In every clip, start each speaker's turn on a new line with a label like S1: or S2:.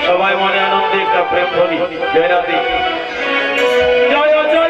S1: সবাই মনে আনন্দে একটা প্রেম বলি জয় রাধে জয় জয়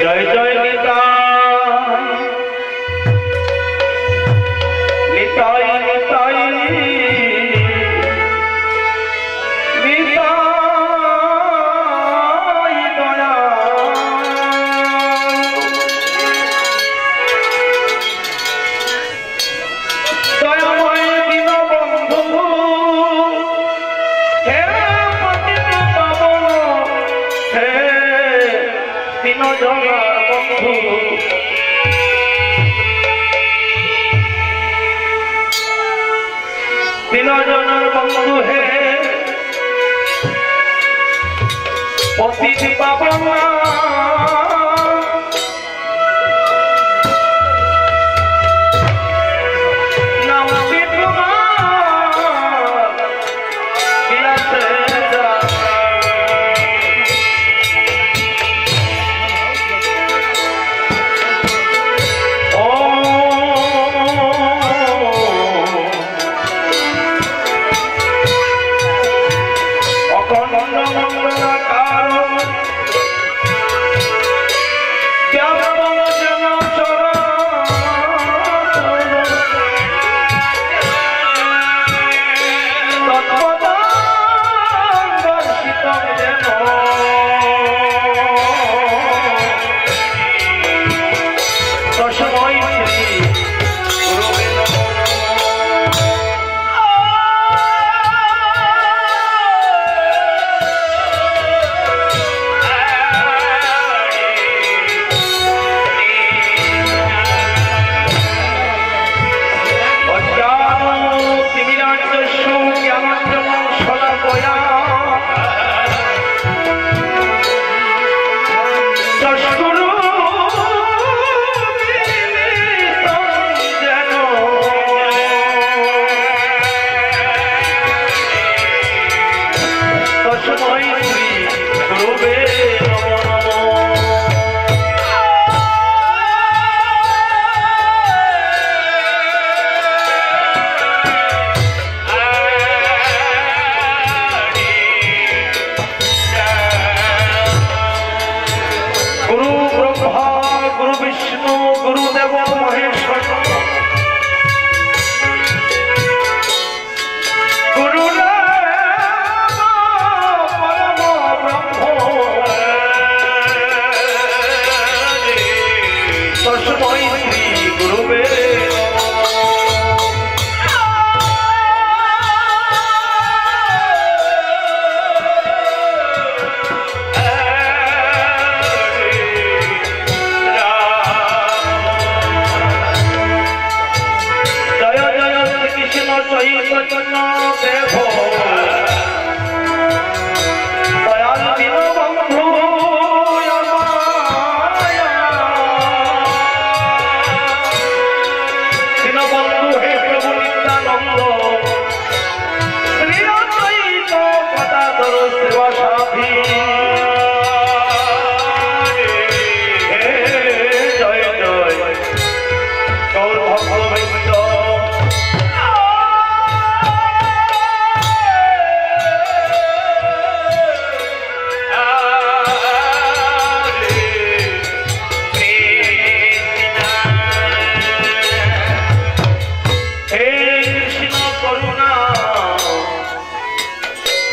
S1: জয় জয় নিতাই নিতাই নিতাই তিনজনের বন্ধু হে পতিত পাবন নামটি তোমার বিলাসে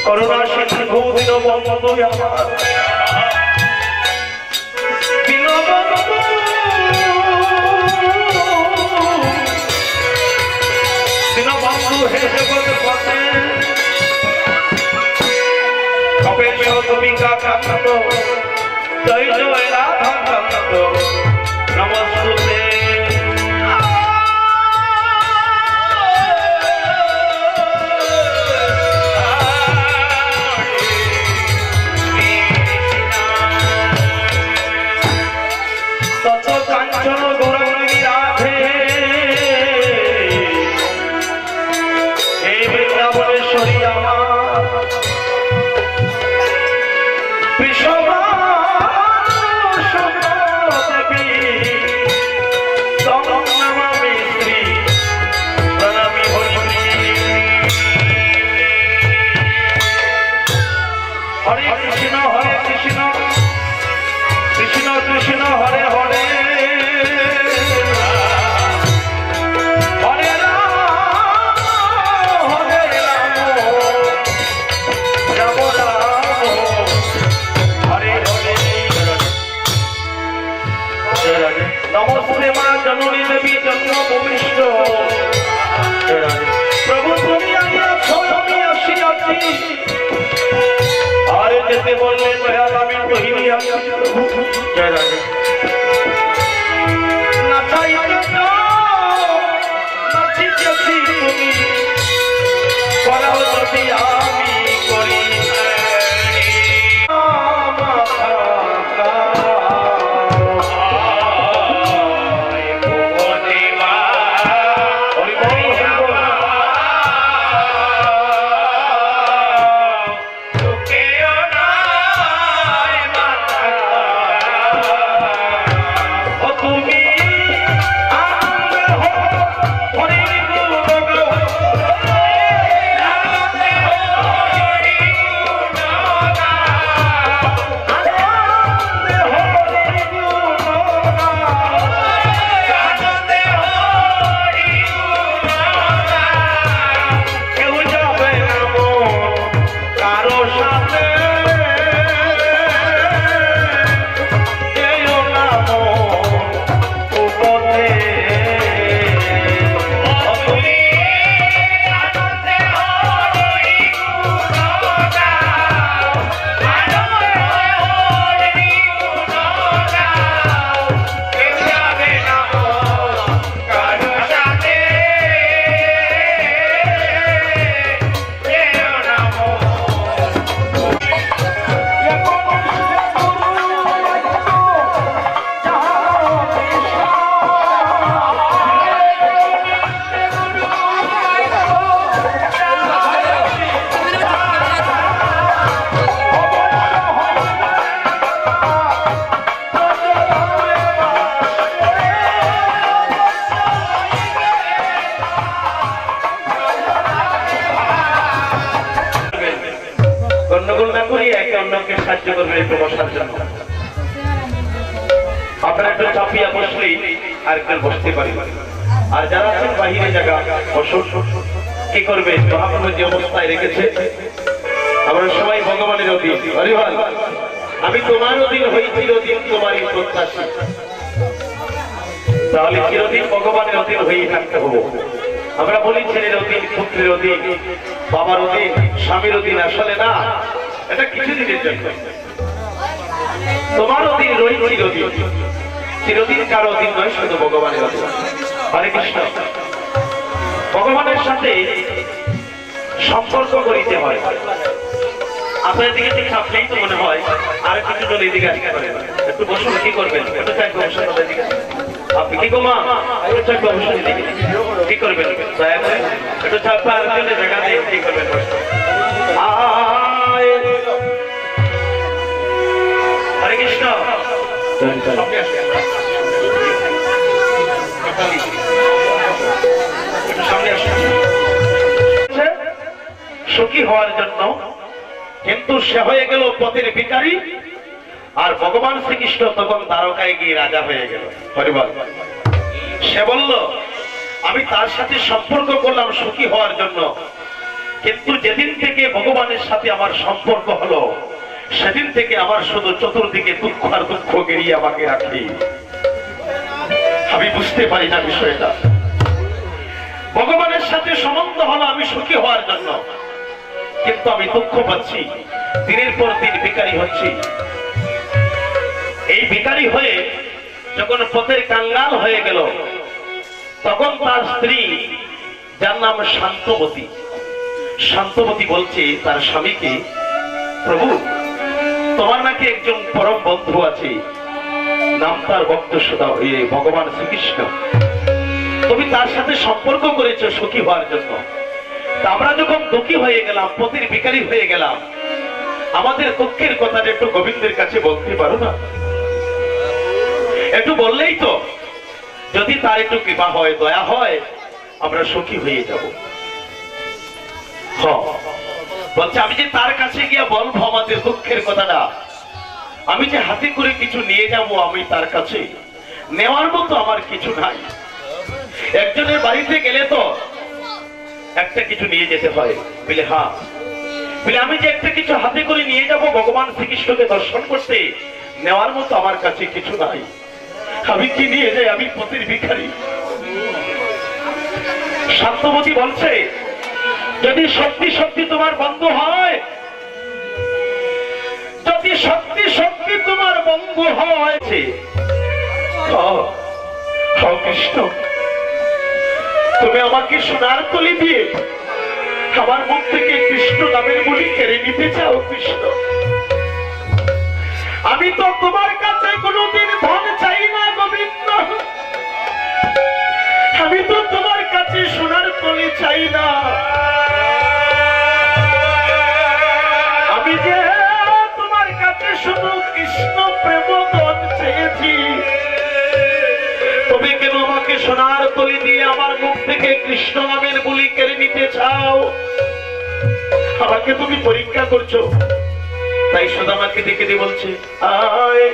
S1: করুণা সিন্ধু দীনবন্ধু আমার দীনবন্ধু দীনবন্ধু হে জগৎ পথে কপেশ গোপিকা কান্ত জয় জয় রাধা কান্ত নমস্তুতে Vishwama কৃষ্ণ কৃষ্ণ হরে হরে হরে রাম রাম রাম হরে হরে। নমস্তে মা জননী দেবী জন্ম ভূমিষ্ঠ। প্রভু তুমি আছো আমি আসিয়াছি, আর যেতে বললে দয়াল আমি কহিনি আমি প্রভু। জয় রাধে। না চাইতে নাচিতেছি তুমি, করাও যদি আমি করি। সাহায্য করবেন একটু বসার জন্য। আপনারা একটু চাপিয়া বসলেই আর একটু বসতে পারি। আর যারা আছেন বাহিরে জায়গা বসুন। কি করবে মহাপ্রভু যে অবস্থায় রেখেছে, আমরা সবাই ভগবানের অধীন। হরিবল। আমি তোমার অধীন হই চিরদিন, তোমারই প্রত্যাশী। তাহলে চিরদিন ভগবানের অধীন হয়েই থাকতে হবো। আমরা বলি ছেলের অধীন, পুত্রের অধীন, বাবার অধীন, স্বামীর অধীন। আসলে না, এটা কিছু দিনের জন্য। তোমার অধীন রই চিরদিন, চিরদিন কারো অধীন নয়, শুধু ভগবানের অধীন। হরে কৃষ্ণ। ভগবানের সাথে সম্পর্ক করিতে হয়। আপনার দিকে ঠিক আপনিই তো মনে হয় আর কিছু জন এদিকে আসতে পারেন। একটু বসুন। কি করবেন? একটু চাইতে বসুন। আপনি কি গোমা একটু চাইতে বসুন। কি করবেন? দয়া করে একটু চাপা আরেকজনের জায়গা দিয়ে কি করবেন? হরে কৃষ্ণ। সুখী হওয়ার জন্য, কিন্তু সে হয়ে গেল পথের ভিখারি। আর ভগবান শ্রীকৃষ্ণ তখন দ্বারকায় গিয়ে রাজা হয়ে গেল। হরিবল। সে বলল আমি তার সাথে সম্পর্ক করলাম সুখী হওয়ার জন্য, কিন্তু যেদিন থেকে ভগবানের সাথে আমার সম্পর্ক হলো সেদিন থেকে আমার শুধু চতুর্দিকে দুঃখ আর দুঃখ গেরিয়ে আমাকে রাখি। আমি বুঝতে পারি না বিষয়টা। ভগবানের সাথে সম্বন্ধ হলো আমি সুখী হওয়ার জন্য, কিন্তু আমি দুঃখ পাচ্ছি। দিনের পর দিন ভিখারি হচ্ছি। এই ভিখারি হয়ে যখন পথের কাঙ্গাল হয়ে গেল, তখন তার স্ত্রী, যার নাম শান্তবতী, শান্তবতী বলছে তার স্বামীকে, প্রভু তোমার নাকি একজন পরম বন্ধু আছে, নাম তার ভক্ত সুধা ভগবান শ্রীকৃষ্ণ। তুমি তার সাথে সম্পর্ক করেছো সুখী হওয়ার জন্য। আমরা যখন দুঃখী হয়ে গেলাম, পথের ভিখারি হয়ে গেলাম, আমাদের দুঃখের কথাটা একটু গোবিন্দের কাছে বলতে পারো না? একটু বললেই তো, যদি তার একটু কৃপা হয়, দয়া হয়, আমরা সুখী হয়ে যাব। বলছে আমি যে তার কাছে গিয়ে বলবো আমাদের দুঃখের কথাটা, আমি যে হাতে করে কিছু নিয়ে যাব, আমি তার কাছে নেওয়ার মতো আমার কিছু নাই। একজনের বাড়িতে গেলে তো একটা কিছু নিয়ে যেতে হয়। বলে হ্যাঁ, বলে আমি যে একটা কিছু হাতে করে নিয়ে যাব ভগবান শ্রীকৃষ্ণকে দর্শন করতে, নেওয়ার মতো আমার কাছে কিছু নাই। আমি কি নিয়ে যাই? আমি পথের ভিখারি। শান্তবতী বলছে, যদি সত্যি সত্যি তোমার বন্ধু হয়, যদি সত্যি সত্যি তোমার বন্ধু হয়েছে, কৃষ্ণ তুমি আমাকে সোনার কলি দিয়ে আমার মুখ থেকে কৃষ্ণ নামের বলি কেড়ে নিতে চাও। কৃষ্ণ, আমি তো তোমার কাছে কোনোদিন ধন চাই না গোবিন্দ, আমি তো তোমার কাছে সোনার কলি চাই না। আমি যে তোমার কাছে শুধু কৃষ্ণ প্রেম ধন চেয়েছি। তবে কেন আমাকে সোনার কলি দিয়ে আমার মুখ থেকে কৃষ্ণ নামের বলি কেড়ে নিতে চাও? আমাকে তুমি পরীক্ষা করছো। তাই সুদামাকে ডেকে দিয়ে বলছে, আয়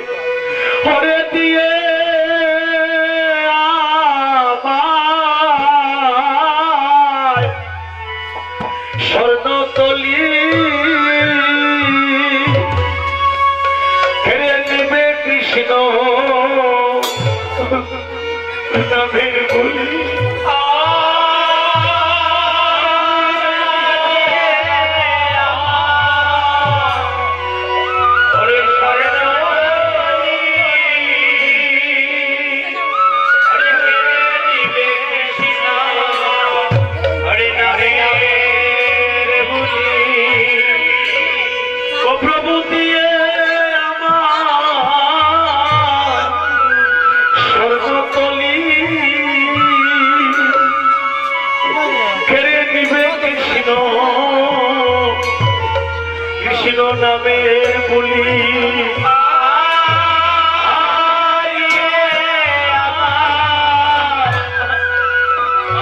S1: হরে দিয়ে আমায় স্বর্ণতলি কেড়ে নেবে কৃষ্ণ নামের বলি। নামে বলি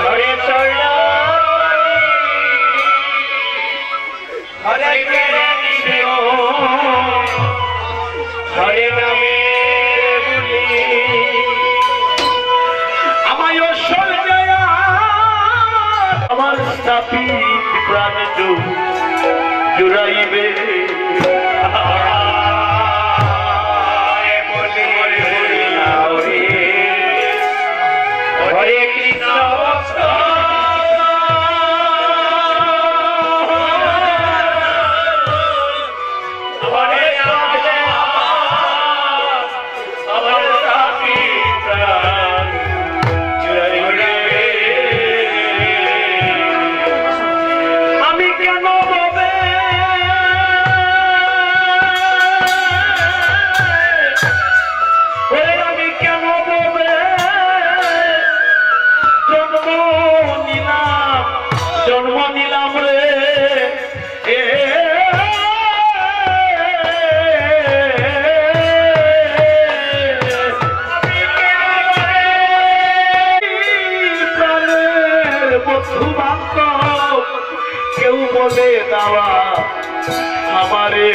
S1: হরে চরণ হরে কৃষ্ণ হরে নামে বলি আমায় স্বর্গে আমার স্থাপিত প্রাণ জুড়াইবে। হরে কৃষ্ণ কেউ বলে দেওয়া আমারে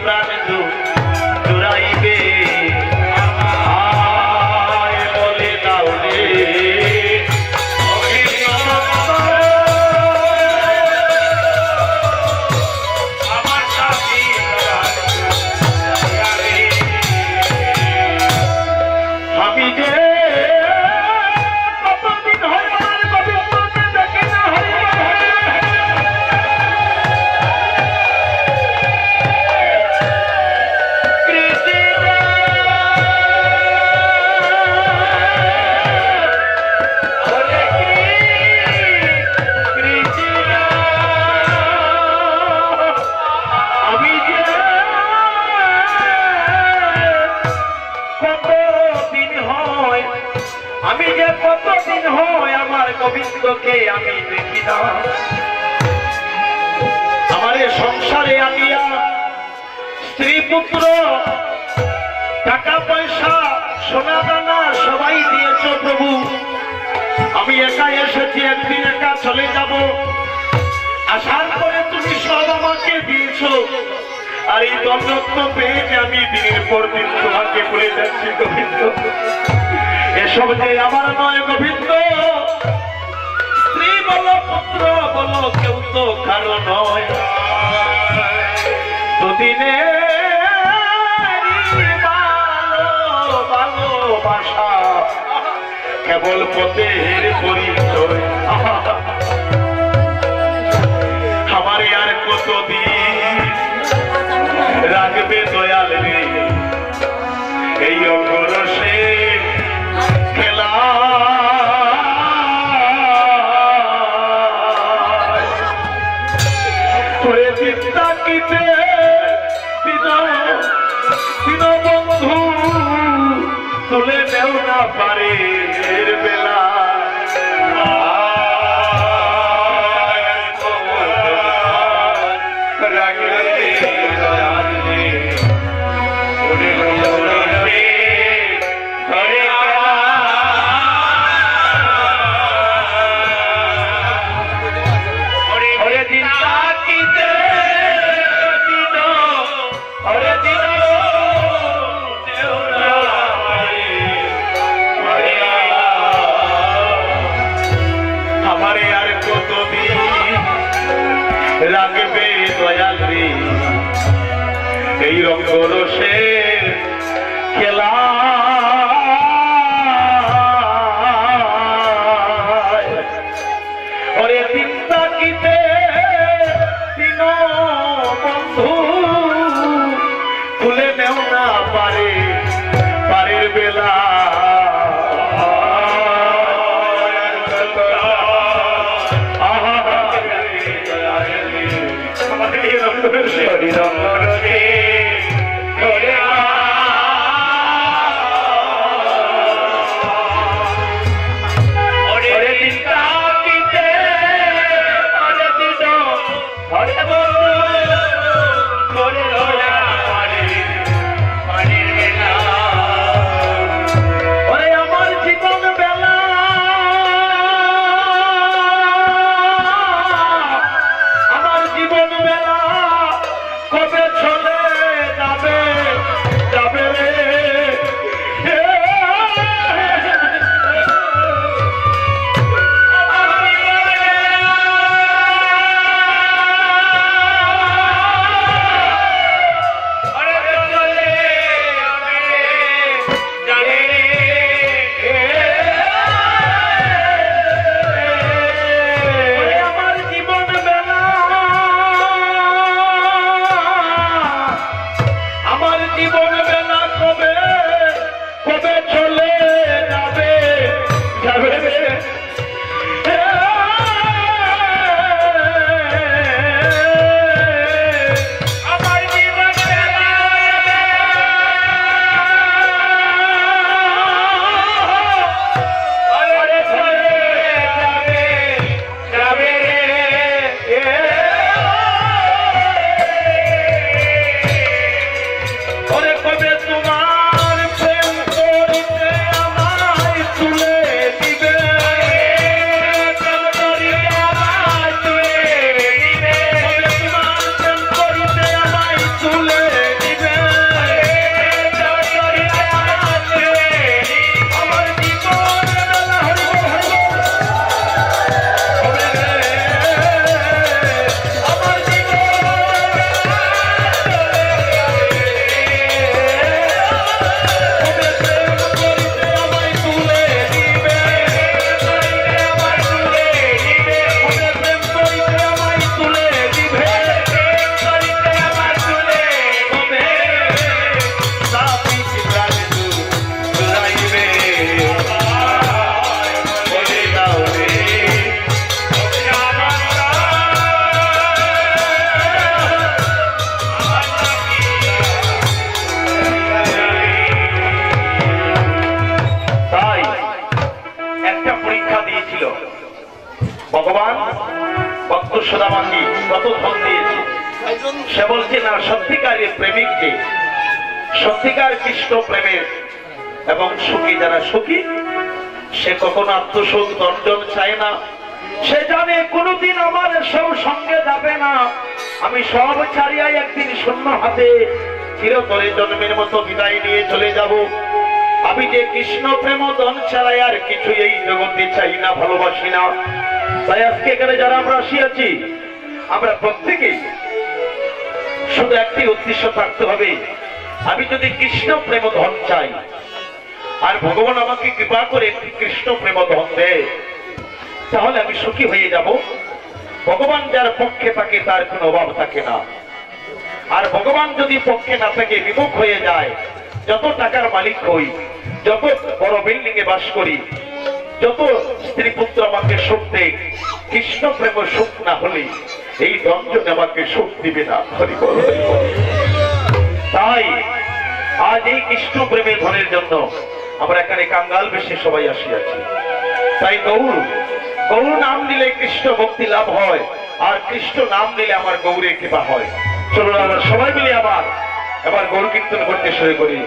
S1: প্রাণ জুড়াইবে আয় বলে দাও রে আমি যে কতদিন হয় আমার গোবিন্দকে দেখে না আমি যে কতদিন হয় আমার গোবিন্দকে আমি দেখি না আমার সংসারে আনিয়া স্ত্রী পুত্র টাকা পয়সা সোনা দানা সবাই দিয়েছ প্রভু আমি একা এসেছি একদিন একা চলে যাব আসার পরে তুমি সব আমাকে দিয়েছ আর এই দণ্ডত্ব পেয়ে আমি দিনের পর দিন তোমাকে ভুলে যাচ্ছি গোবিন্দ এসব যে আমার নয় গোবিন্দ স্ত্রী বলো পুত্র বলো কেউ তো কারো নয় দুদিনে ভালোবাসা কেবল পথের পরিচয় আমার আর কতদিন রাখবে দয়াল রে এই অঙ্গরসে খেলা করে চিন্তা কিতে দিন বন্ধু তুলে নেও না পারে বেলা রাখবে দয়াল রে এই রঙ্গরসে খেলা ওরে চিন্তা কিতে দিন বন্ধু খুলে নেও না পারে পারের বেলা আমাকে কত ধন দিয়েছে। সে বলছে না, সত্যিকারের প্রেমিক যে, সত্যিকার কৃষ্ণ প্রেমের এবং সুখী যারা সুখী, সে কখনো আত্মসুখ দর্জন চায় না। সে জানে কোনোদিন আমার সব সঙ্গে যাবে না, আমি সব ছাড়িয়া একদিন শূন্য হাতে চিরতরে জন্মের মতো বিদায় নিয়ে চলে যাব। আমি যে কৃষ্ণ প্রেম ধন ছাড়াই আর কিছু এই জগতে চাই না, ভালোবাসি না। তাই আজকে এখানে যারা আমরা আসিয়াছি, আমরা প্রত্যেকেই শুধু একটি উদ্দেশ্য থাকতে হবে, আমি যদি কৃষ্ণ প্রেম ধন চাই আর ভগবান আমাকে কৃপা করে একটি কৃষ্ণ প্রেম ধন দেয়, তাহলে আমি সুখী হয়ে যাব। ভগবান যার পক্ষে থাকে তার কোনো অভাব থাকে না। আর ভগবান যদি পক্ষে না থাকে, বিমুখ হয়ে যায়, যত টাকার মালিক হই, যত বড় বিল্ডিং এ বাস করি, যত স্ত্রী পুত্র আমাকে সুখ দেয়, কৃষ্ণ প্রেম সুখ না হলে এই দঞ্জন আমাকে সুখ দিবে না। হরি বল, হরি বল। তাই আজ এই কৃষ্ণ প্রেমের ধনের জন্য আমরা এখানে কাঙ্গাল বেশে সবাই আসিয়াছি। তাই গৌর গৌর নাম নিলে কৃষ্ণ ভক্তি লাভ হয়, আর কৃষ্ণ নাম নিলে আমার গৌরের কৃপা হয়। চলুন আমরা সবাই মিলে এবার গৌর কীর্তন করতে শুরু করি।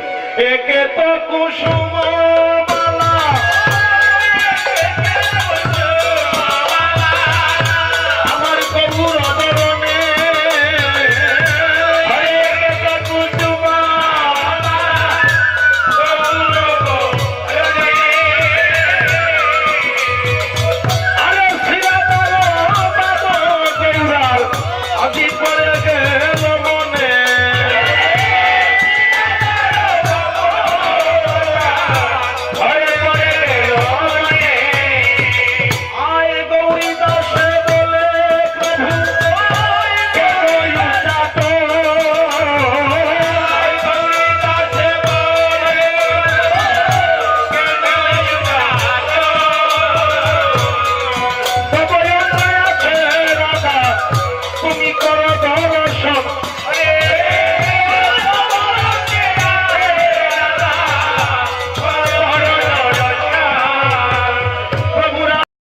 S1: একে তো কুসুম